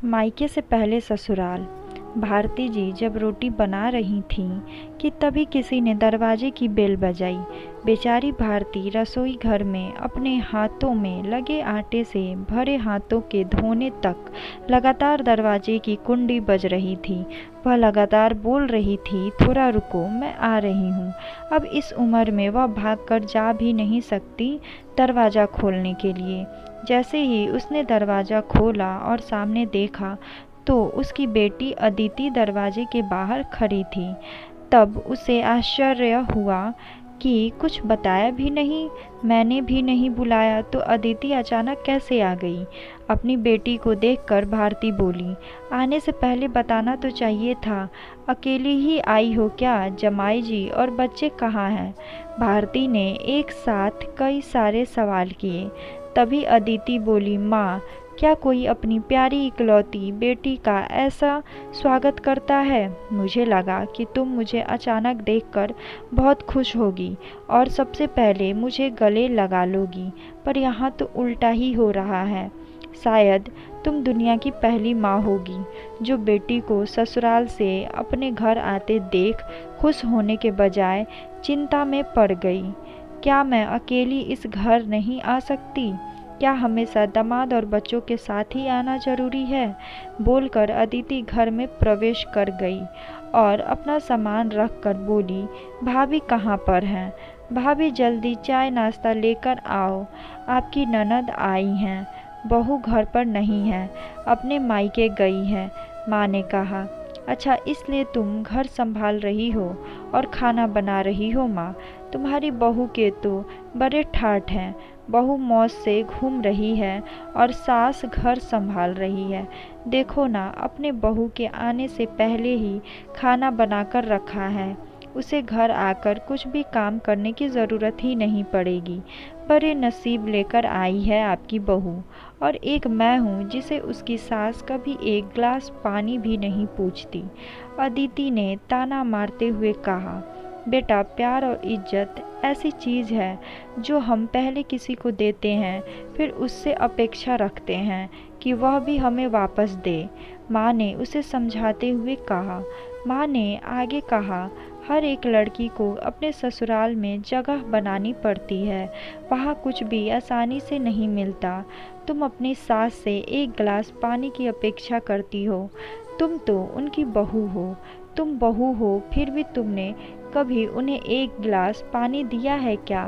मायके से पहले ससुराल। भारती जी जब रोटी बना रही थीं कि तभी किसी ने दरवाजे की बेल बजाई। बेचारी भारती रसोई घर में अपने हाथों में लगे आटे से भरे हाथों के धोने तक लगातार दरवाजे की कुंडी बज रही थी। वह लगातार बोल रही थी, थोड़ा रुको, मैं आ रही हूँ। अब इस उम्र में वह भागकर जा भी नहीं सकती दरवाज़ा खोलने के लिए। जैसे ही उसने दरवाज़ा खोला और सामने देखा तो उसकी बेटी अदिति दरवाजे के बाहर खड़ी थी। तब उसे आश्चर्य हुआ कि कुछ बताया भी नहीं, मैंने भी नहीं बुलाया तो अदिति अचानक कैसे आ गई। अपनी बेटी को देखकर भारती बोली, आने से पहले बताना तो चाहिए था। अकेली ही आई हो क्या? जमाई जी और बच्चे कहाँ हैं? भारती ने एक साथ कई सारे सवाल किए। तभी अदिति बोली, माँ, क्या कोई अपनी प्यारी इकलौती बेटी का ऐसा स्वागत करता है? मुझे लगा कि तुम मुझे अचानक देखकर बहुत खुश होगी और सबसे पहले मुझे गले लगा लोगी, पर यहाँ तो उल्टा ही हो रहा है। शायद तुम दुनिया की पहली माँ होगी जो बेटी को ससुराल से अपने घर आते देख खुश होने के बजाय चिंता में पड़ गई। क्या मैं अकेली इस घर नहीं आ सकती? क्या हमेशा दामाद और बच्चों के साथ ही आना जरूरी है? बोलकर अदिति घर में प्रवेश कर गई और अपना सामान रख कर बोली, भाभी कहाँ पर हैं? भाभी जल्दी चाय नाश्ता लेकर आओ, आपकी ननद आई हैं। बहू घर पर नहीं है, अपने मायके गई है, माँ ने कहा। अच्छा, इसलिए तुम घर संभाल रही हो और खाना बना रही हो? माँ, तुम्हारी बहू के तो बड़े ठाठ हैं। बहू मौज से घूम रही है और सास घर संभाल रही है। देखो ना, अपने बहू के आने से पहले ही खाना बनाकर रखा है। उसे घर आकर कुछ भी काम करने की ज़रूरत ही नहीं पड़ेगी। बड़े नसीब लेकर आई है आपकी बहू। और एक मैं हूँ जिसे उसकी सास कभी एक गिलास पानी भी नहीं पूछती। अदिति ने ताना मारते हुए कहा, बेटा, प्यार और इज्जत ऐसी चीज़ है जो हम पहले किसी को देते हैं, फिर उससे अपेक्षा रखते हैं कि वह भी हमें वापस दे। माँ ने उसे समझाते हुए कहा। माँ ने आगे कहा, हर एक लड़की को अपने ससुराल में जगह बनानी पड़ती है। वहाँ कुछ भी आसानी से नहीं मिलता। तुम अपनी सास से एक गिलास पानी की अपेक्षा करती हो। तुम तो उनकी बहू हो। तुम बहू हो, फिर भी तुमने कभी उन्हें एक गिलास पानी दिया है क्या?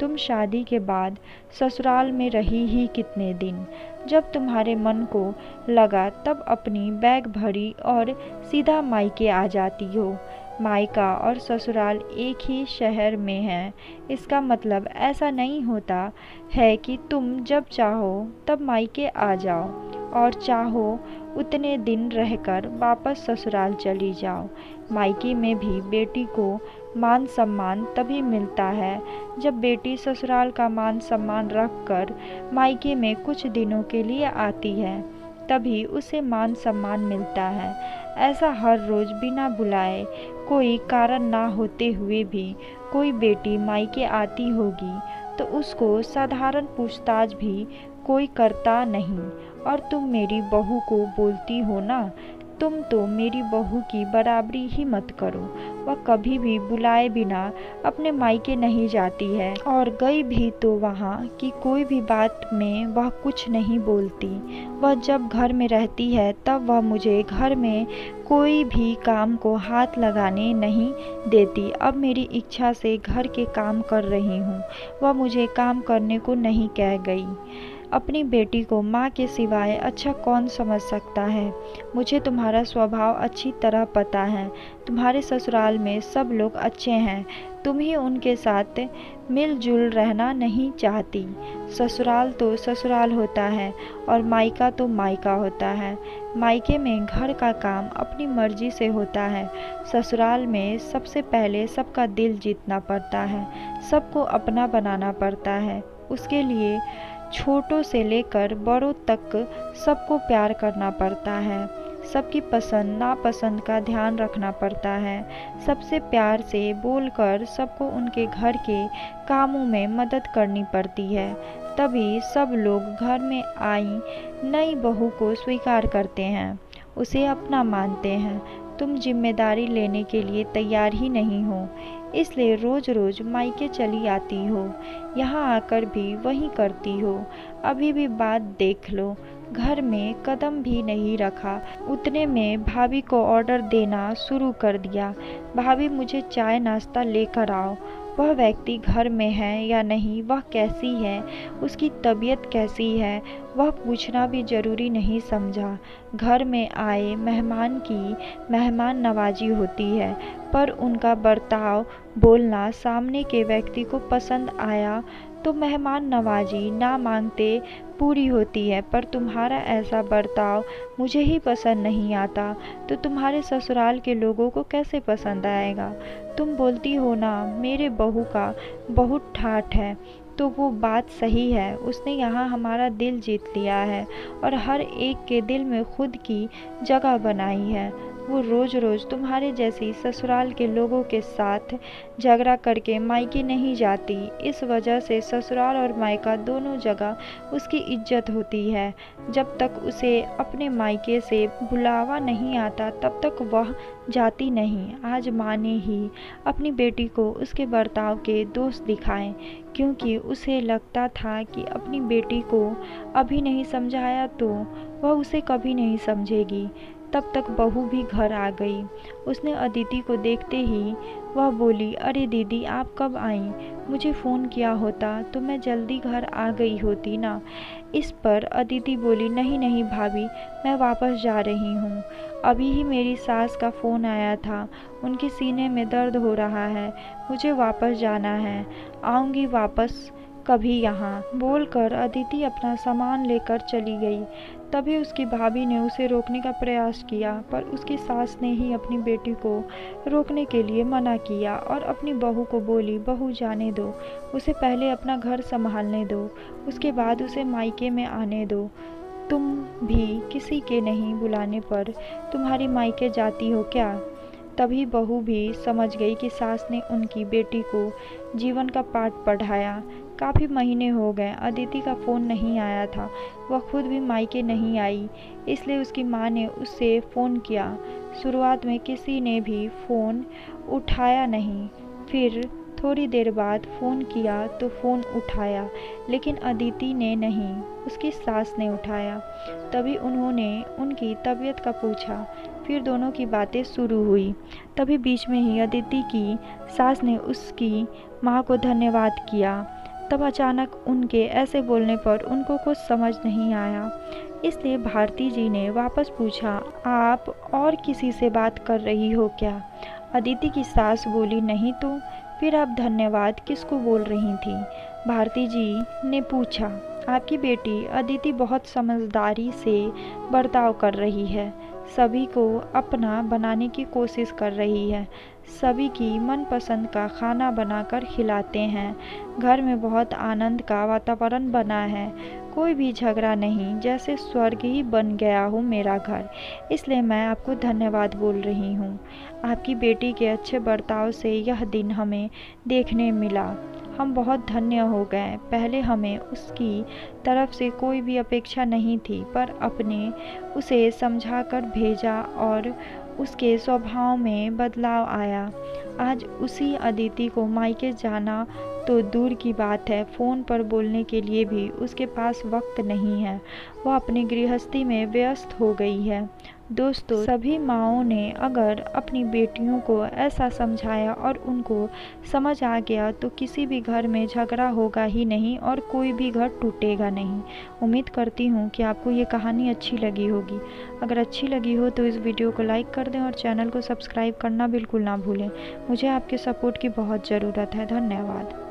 तुम शादी के बाद ससुराल में रही ही कितने दिन? जब तुम्हारे मन को लगा तब अपनी बैग भरी और सीधा मायके आ जाती हो। मायका और ससुराल एक ही शहर में है। इसका मतलब ऐसा नहीं होता है कि तुम जब चाहो तब मायके आ जाओ और चाहो उतने दिन रहकर वापस ससुराल चली जाओ। मायके में भी बेटी को मान सम्मान तभी मिलता है जब बेटी ससुराल का मान सम्मान रख कर मायके में कुछ दिनों के लिए आती है, तभी उसे मान सम्मान मिलता है। ऐसा हर रोज़ बिना बुलाए, कोई कारण ना होते हुए भी कोई बेटी मायके आती होगी तो उसको साधारण पूछताछ भी कोई करता नहीं। और तुम मेरी बहू को बोलती हो ना, तुम तो मेरी बहू की बराबरी ही मत करो। वह कभी भी बुलाए बिना अपने मायके नहीं जाती है, और गई भी तो वहाँ की कोई भी बात में वह कुछ नहीं बोलती। वह जब घर में रहती है तब वह मुझे घर में कोई भी काम को हाथ लगाने नहीं देती। अब मेरी इच्छा से घर के काम कर रही हूँ, वह मुझे काम करने को नहीं कह गई। अपनी बेटी को माँ के सिवाय अच्छा कौन समझ सकता है? मुझे तुम्हारा स्वभाव अच्छी तरह पता है। तुम्हारे ससुराल में सब लोग अच्छे हैं, तुम ही उनके साथ मिलजुल रहना नहीं चाहती। ससुराल तो ससुराल होता है और मायका तो मायका होता है। मायके में घर का काम अपनी मर्जी से होता है। ससुराल में सबसे पहले सबका दिल जीतना पड़ता है, सबको अपना बनाना पड़ता है। उसके लिए छोटों से लेकर बड़ों तक सबको प्यार करना पड़ता है। सबकी पसंद नापसंद का ध्यान रखना पड़ता है। सबसे प्यार से बोलकर सबको उनके घर के कामों में मदद करनी पड़ती है। तभी सब लोग घर में आई नई बहू को स्वीकार करते हैं, उसे अपना मानते हैं। तुम जिम्मेदारी लेने के लिए तैयार ही नहीं हो, इसलिए रोज रोज मायके चली आती हो। यहाँ आकर भी वही करती हो। अभी भी बात देख लो, घर में कदम भी नहीं रखा, उतने में भाभी को ऑर्डर देना शुरू कर दिया। भाभी मुझे चाय नाश्ता लेकर आओ। वह व्यक्ति घर में है या नहीं, वह कैसी है, उसकी तबीयत कैसी है, वह पूछना भी जरूरी नहीं समझा। घर में आए मेहमान की मेहमान नवाजी होती है, पर उनका बर्ताव बोलना सामने के व्यक्ति को पसंद आया तो मेहमान नवाजी ना मांगते पूरी होती है। पर तुम्हारा ऐसा बर्ताव मुझे ही पसंद नहीं आता तो तुम्हारे ससुराल के लोगों को कैसे पसंद आएगा। तुम बोलती हो ना मेरे बहू का बहुत ठाठ है, तो वो बात सही है। उसने यहाँ हमारा दिल जीत लिया है और हर एक के दिल में खुद की जगह बनाई है। वो रोज़ रोज़ तुम्हारे जैसी ससुराल के लोगों के साथ झगड़ा करके मायके नहीं जाती। इस वजह से ससुराल और मायका दोनों जगह उसकी इज्जत होती है। जब तक उसे अपने मायके से बुलावा नहीं आता तब तक वह जाती नहीं। आज माँ ने ही अपनी बेटी को उसके बर्ताव के दोष दिखाए, क्योंकि उसे लगता था कि अपनी बेटी को अभी नहीं समझाया तो वह उसे कभी नहीं समझेगी। तब तक बहू भी घर आ गई। उसने अदिति को देखते ही वह बोली, अरे दीदी आप कब आई? मुझे फ़ोन किया होता तो मैं जल्दी घर आ गई होती ना। इस पर अदिति बोली, नहीं नहीं भाभी, मैं वापस जा रही हूँ। अभी ही मेरी सास का फ़ोन आया था, उनके सीने में दर्द हो रहा है, मुझे वापस जाना है, आऊँगी वापस कभी यहाँ। बोलकर अदिति अपना सामान लेकर चली गई। तभी उसकी भाभी ने उसे रोकने का प्रयास किया, पर उसकी सास ने ही अपनी बेटी को रोकने के लिए मना किया और अपनी बहू को बोली, बहू जाने दो, उसे पहले अपना घर संभालने दो, उसके बाद उसे मायके में आने दो। तुम भी किसी के नहीं बुलाने पर तुम्हारी मायके जाती हो क्या? तभी बहू भी समझ गई कि सास ने उनकी बेटी को जीवन का पाठ पढ़ाया। काफ़ी महीने हो गए अदिति का फ़ोन नहीं आया था। वह खुद भी मायके नहीं आई, इसलिए उसकी माँ ने उससे फ़ोन किया। शुरुआत में किसी ने भी फ़ोन उठाया नहीं, फिर थोड़ी देर बाद फ़ोन किया तो फ़ोन उठाया, लेकिन अदिति ने नहीं, उसकी सास ने उठाया। तभी उन्होंने उनकी तबीयत का पूछा, फिर दोनों की बातें शुरू हुई। तभी बीच में ही अदिति की सास ने उसकी माँ को धन्यवाद किया। तब अचानक उनके ऐसे बोलने पर उनको कुछ समझ नहीं आया, इसलिए भारती जी ने वापस पूछा, आप और किसी से बात कर रही हो क्या? अदिति की सास बोली, नहीं तो फिर आप धन्यवाद किसको बोल रही थी? भारती जी ने पूछा, आपकी बेटी अदिति बहुत समझदारी से बर्ताव कर रही है, सभी को अपना बनाने की कोशिश कर रही है, सभी की मनपसंद का खाना बनाकर खिलाते हैं, घर में बहुत आनंद का वातावरण बना है, कोई भी झगड़ा नहीं, जैसे स्वर्ग ही बन गया हो मेरा घर। इसलिए मैं आपको धन्यवाद बोल रही हूँ। आपकी बेटी के अच्छे बर्ताव से यह दिन हमें देखने मिला, हम बहुत धन्य हो गए। पहले हमें उसकी तरफ से कोई भी अपेक्षा नहीं थी, पर अपने उसे समझाकर भेजा और उसके स्वभाव में बदलाव आया। आज उसी अदिति को मायके जाना तो दूर की बात है, फ़ोन पर बोलने के लिए भी उसके पास वक्त नहीं है, वह अपनी गृहस्थी में व्यस्त हो गई है। दोस्तों, सभी माँओं ने अगर अपनी बेटियों को ऐसा समझाया और उनको समझ आ गया तो किसी भी घर में झगड़ा होगा ही नहीं और कोई भी घर टूटेगा नहीं। उम्मीद करती हूँ कि आपको ये कहानी अच्छी लगी होगी। अगर अच्छी लगी हो तो इस वीडियो को लाइक कर दें और चैनल को सब्सक्राइब करना बिल्कुल ना भूलें। मुझे आपके सपोर्ट की बहुत ज़रूरत है। धन्यवाद।